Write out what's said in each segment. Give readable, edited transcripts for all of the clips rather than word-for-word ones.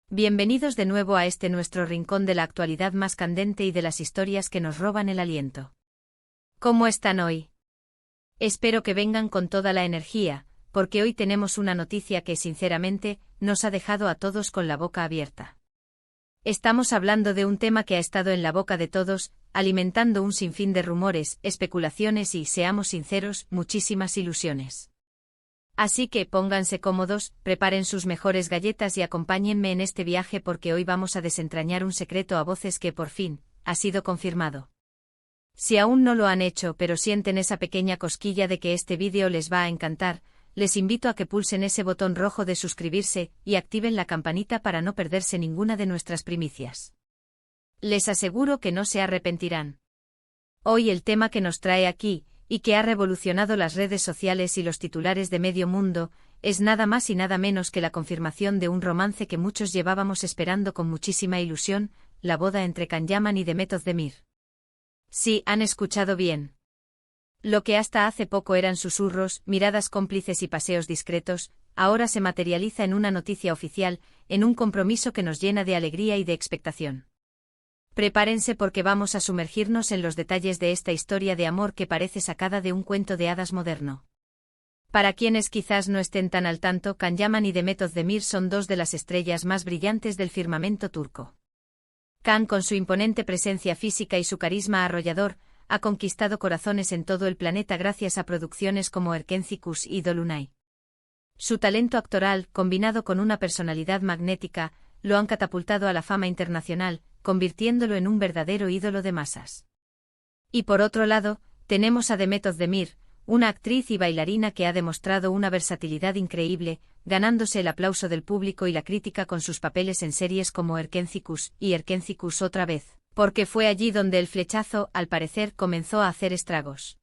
Bienvenidos de nuevo a este nuestro rincón de la actualidad más candente y de las historias que nos roban el aliento. ¿Cómo están hoy? Espero que vengan con toda la energía, porque hoy tenemos una noticia que, sinceramente, nos ha dejado a todos con la boca abierta. Estamos hablando de un tema que ha estado en la boca de todos, alimentando un sinfín de rumores, especulaciones y, seamos sinceros, muchísimas ilusiones. Así que pónganse cómodos, preparen sus mejores galletas y acompáñenme en este viaje porque hoy vamos a desentrañar un secreto a voces que por fin ha sido confirmado. Si aún no lo han hecho pero sienten esa pequeña cosquilla de que este vídeo les va a encantar, les invito a que pulsen ese botón rojo de suscribirse y activen la campanita para no perderse ninguna de nuestras primicias. Les aseguro que no se arrepentirán. Hoy el tema que nos trae aquí, y que ha revolucionado las redes sociales y los titulares de medio mundo, es nada más y nada menos que la confirmación de un romance que muchos llevábamos esperando con muchísima ilusión, la boda entre Can Yaman y Demet Özdemir. Sí, han escuchado bien. Lo que hasta hace poco eran susurros, miradas cómplices y paseos discretos, ahora se materializa en una noticia oficial, en un compromiso que nos llena de alegría y de expectación. Prepárense porque vamos a sumergirnos en los detalles de esta historia de amor que parece sacada de un cuento de hadas moderno. Para quienes quizás no estén tan al tanto, Can Yaman y Demet Özdemir son dos de las estrellas más brillantes del firmamento turco. Can, con su imponente presencia física y su carisma arrollador, ha conquistado corazones en todo el planeta gracias a producciones como Erkenci y Dolunay. Su talento actoral, combinado con una personalidad magnética, lo han catapultado a la fama internacional, convirtiéndolo en un verdadero ídolo de masas. Y por otro lado, tenemos a Demet Özdemir, una actriz y bailarina que ha demostrado una versatilidad increíble, ganándose el aplauso del público y la crítica con sus papeles en series como Erkenci y Erkenci otra vez, porque fue allí donde el flechazo, al parecer, comenzó a hacer estragos.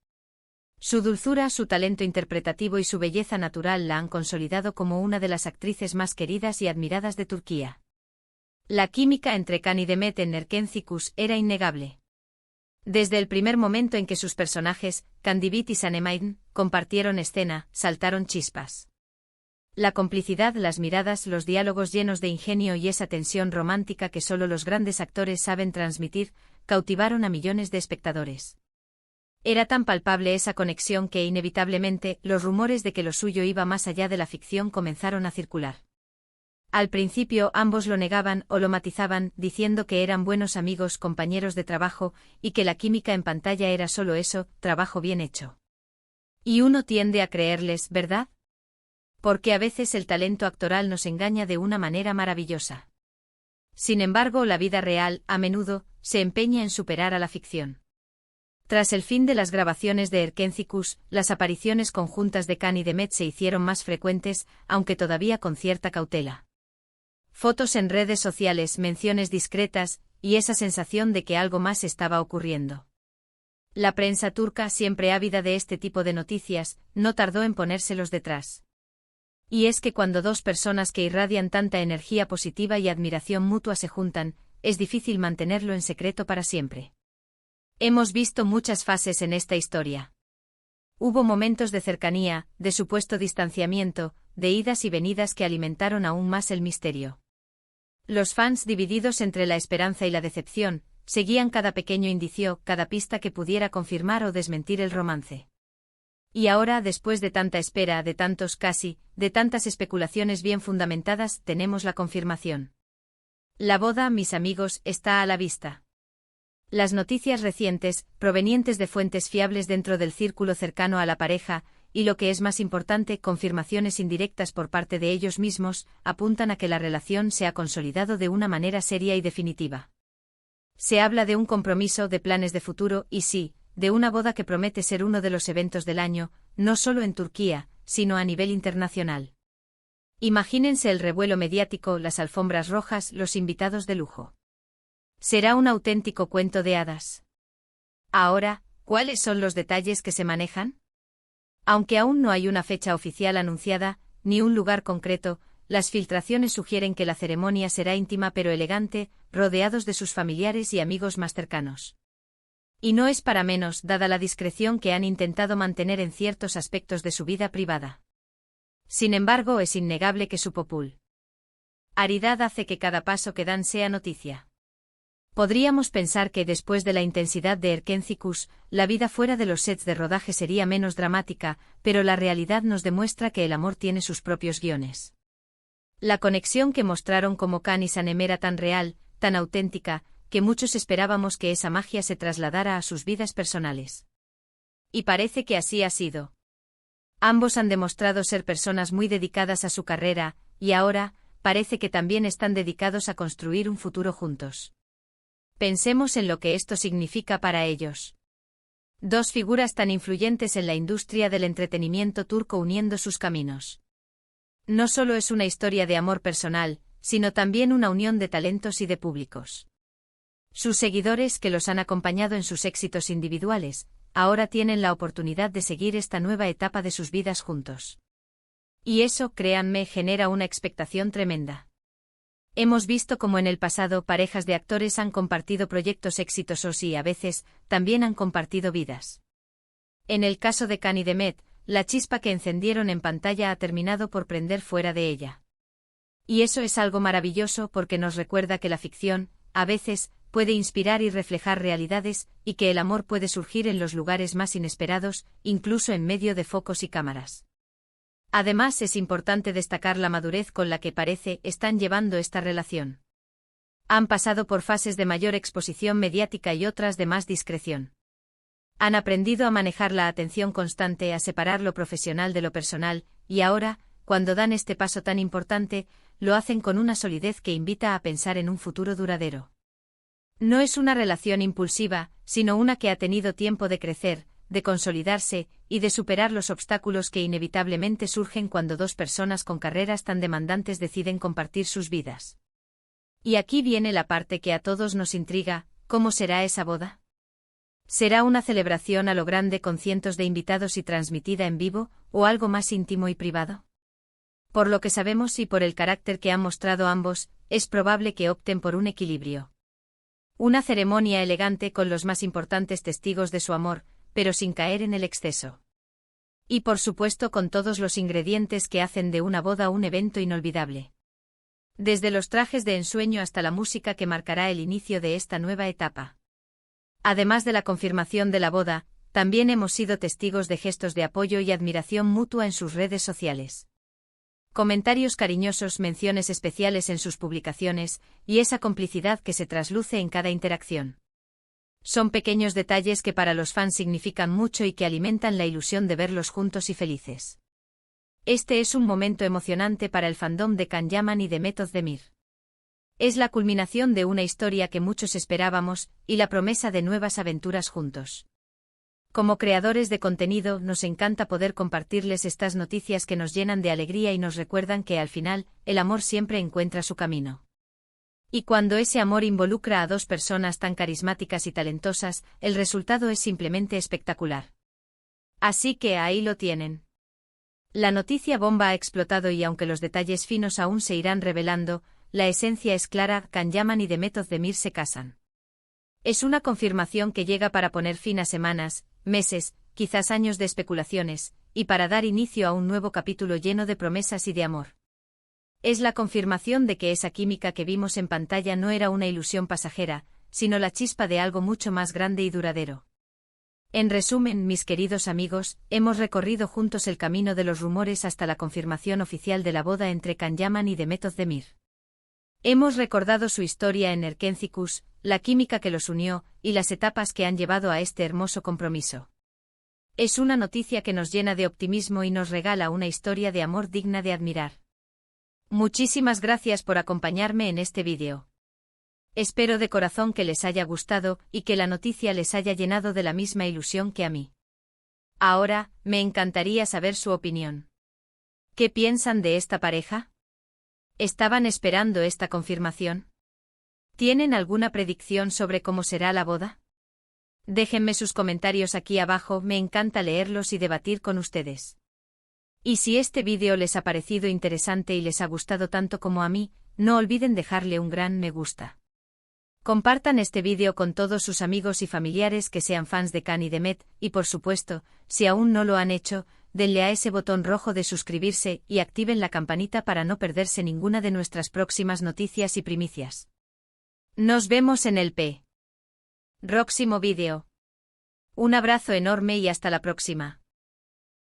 Su dulzura, su talento interpretativo y su belleza natural la han consolidado como una de las actrices más queridas y admiradas de Turquía. La química entre Can y Demet en Erkenci era innegable. Desde el primer momento en que sus personajes, Kandibit y Sanemine, compartieron escena, saltaron chispas. La complicidad, las miradas, los diálogos llenos de ingenio y esa tensión romántica que solo los grandes actores saben transmitir, cautivaron a millones de espectadores. Era tan palpable esa conexión que inevitablemente los rumores de que lo suyo iba más allá de la ficción comenzaron a circular. Al principio ambos lo negaban o lo matizaban, diciendo que eran buenos amigos, compañeros de trabajo, y que la química en pantalla era solo eso, trabajo bien hecho. Y uno tiende a creerles, ¿verdad? Porque a veces el talento actoral nos engaña de una manera maravillosa. Sin embargo, la vida real, a menudo, se empeña en superar a la ficción. Tras el fin de las grabaciones de Erkenci, las apariciones conjuntas de Can y Demet se hicieron más frecuentes, aunque todavía con cierta cautela. Fotos en redes sociales, menciones discretas, y esa sensación de que algo más estaba ocurriendo. La prensa turca, siempre ávida de este tipo de noticias, no tardó en ponérselos detrás. Y es que cuando dos personas que irradian tanta energía positiva y admiración mutua se juntan, es difícil mantenerlo en secreto para siempre. Hemos visto muchas fases en esta historia. Hubo momentos de cercanía, de supuesto distanciamiento, de idas y venidas que alimentaron aún más el misterio. Los fans, divididos entre la esperanza y la decepción, seguían cada pequeño indicio, cada pista que pudiera confirmar o desmentir el romance. Y ahora, después de tanta espera, de tantas especulaciones bien fundamentadas, tenemos la confirmación. La boda, mis amigos, está a la vista. Las noticias recientes, provenientes de fuentes fiables dentro del círculo cercano a la pareja, y lo que es más importante, confirmaciones indirectas por parte de ellos mismos, apuntan a que la relación se ha consolidado de una manera seria y definitiva. Se habla de un compromiso, de planes de futuro y sí, de una boda que promete ser uno de los eventos del año, no solo en Turquía, sino a nivel internacional. Imagínense el revuelo mediático, las alfombras rojas, los invitados de lujo. Será un auténtico cuento de hadas. Ahora, ¿cuáles son los detalles que se manejan? Aunque aún no hay una fecha oficial anunciada, ni un lugar concreto, las filtraciones sugieren que la ceremonia será íntima pero elegante, rodeados de sus familiares y amigos más cercanos. Y no es para menos, dada la discreción que han intentado mantener en ciertos aspectos de su vida privada. Sin embargo, es innegable que su Aridad hace que cada paso que dan sea noticia. Podríamos pensar que después de la intensidad de Erkencicus, la vida fuera de los sets de rodaje sería menos dramática, pero la realidad nos demuestra que el amor tiene sus propios guiones. La conexión que mostraron como Can y Sanem era tan real, tan auténtica, que muchos esperábamos que esa magia se trasladara a sus vidas personales. Y parece que así ha sido. Ambos han demostrado ser personas muy dedicadas a su carrera, y ahora, parece que también están dedicados a construir un futuro juntos. Pensemos en lo que esto significa para ellos. Dos figuras tan influyentes en la industria del entretenimiento turco uniendo sus caminos. No solo es una historia de amor personal, sino también una unión de talentos y de públicos. Sus seguidores, que los han acompañado en sus éxitos individuales, ahora tienen la oportunidad de seguir esta nueva etapa de sus vidas juntos. Y eso, créanme, genera una expectación tremenda. Hemos visto cómo en el pasado parejas de actores han compartido proyectos exitosos y, a veces, también han compartido vidas. En el caso de Can y Demet, la chispa que encendieron en pantalla ha terminado por prender fuera de ella. Y eso es algo maravilloso porque nos recuerda que la ficción, a veces, puede inspirar y reflejar realidades, y que el amor puede surgir en los lugares más inesperados, incluso en medio de focos y cámaras. Además, es importante destacar la madurez con la que parece están llevando esta relación. Han pasado por fases de mayor exposición mediática y otras de más discreción. Han aprendido a manejar la atención constante, a separar lo profesional de lo personal, y ahora, cuando dan este paso tan importante, lo hacen con una solidez que invita a pensar en un futuro duradero. No es una relación impulsiva, sino una que ha tenido tiempo de crecer, de consolidarse, y de superar los obstáculos que inevitablemente surgen cuando dos personas con carreras tan demandantes deciden compartir sus vidas. Y aquí viene la parte que a todos nos intriga: ¿cómo será esa boda? ¿Será una celebración a lo grande con cientos de invitados y transmitida en vivo, o algo más íntimo y privado? Por lo que sabemos y por el carácter que han mostrado ambos, es probable que opten por un equilibrio. Una ceremonia elegante con los más importantes testigos de su amor, pero sin caer en el exceso. Y por supuesto con todos los ingredientes que hacen de una boda un evento inolvidable. Desde los trajes de ensueño hasta la música que marcará el inicio de esta nueva etapa. Además de la confirmación de la boda, también hemos sido testigos de gestos de apoyo y admiración mutua en sus redes sociales. Comentarios cariñosos, menciones especiales en sus publicaciones, y esa complicidad que se trasluce en cada interacción. Son pequeños detalles que para los fans significan mucho y que alimentan la ilusión de verlos juntos y felices. Este es un momento emocionante para el fandom de Can Yaman y Demet Özdemir. Es la culminación de una historia que muchos esperábamos, y la promesa de nuevas aventuras juntos. Como creadores de contenido, nos encanta poder compartirles estas noticias que nos llenan de alegría y nos recuerdan que al final, el amor siempre encuentra su camino. Y cuando ese amor involucra a dos personas tan carismáticas y talentosas, el resultado es simplemente espectacular. Así que ahí lo tienen. La noticia bomba ha explotado y aunque los detalles finos aún se irán revelando, la esencia es clara: Can Yaman y Demet Özdemir se casan. Es una confirmación que llega para poner fin a semanas, meses, quizás años de especulaciones, y para dar inicio a un nuevo capítulo lleno de promesas y de amor. Es la confirmación de que esa química que vimos en pantalla no era una ilusión pasajera, sino la chispa de algo mucho más grande y duradero. En resumen, mis queridos amigos, hemos recorrido juntos el camino de los rumores hasta la confirmación oficial de la boda entre Can Yaman y Demet Özdemir. Hemos recordado su historia en Erkencicus, la química que los unió, y las etapas que han llevado a este hermoso compromiso. Es una noticia que nos llena de optimismo y nos regala una historia de amor digna de admirar. Muchísimas gracias por acompañarme en este vídeo. Espero de corazón que les haya gustado y que la noticia les haya llenado de la misma ilusión que a mí. Ahora, me encantaría saber su opinión. ¿Qué piensan de esta pareja? ¿Estaban esperando esta confirmación? ¿Tienen alguna predicción sobre cómo será la boda? Déjenme sus comentarios aquí abajo, me encanta leerlos y debatir con ustedes. Y si este vídeo les ha parecido interesante y les ha gustado tanto como a mí, no olviden dejarle un gran me gusta. Compartan este vídeo con todos sus amigos y familiares que sean fans de Can y Demet, y por supuesto, si aún no lo han hecho, denle a ese botón rojo de suscribirse y activen la campanita para no perderse ninguna de nuestras próximas noticias y primicias. Nos vemos en el próximo vídeo. Un abrazo enorme y hasta la próxima.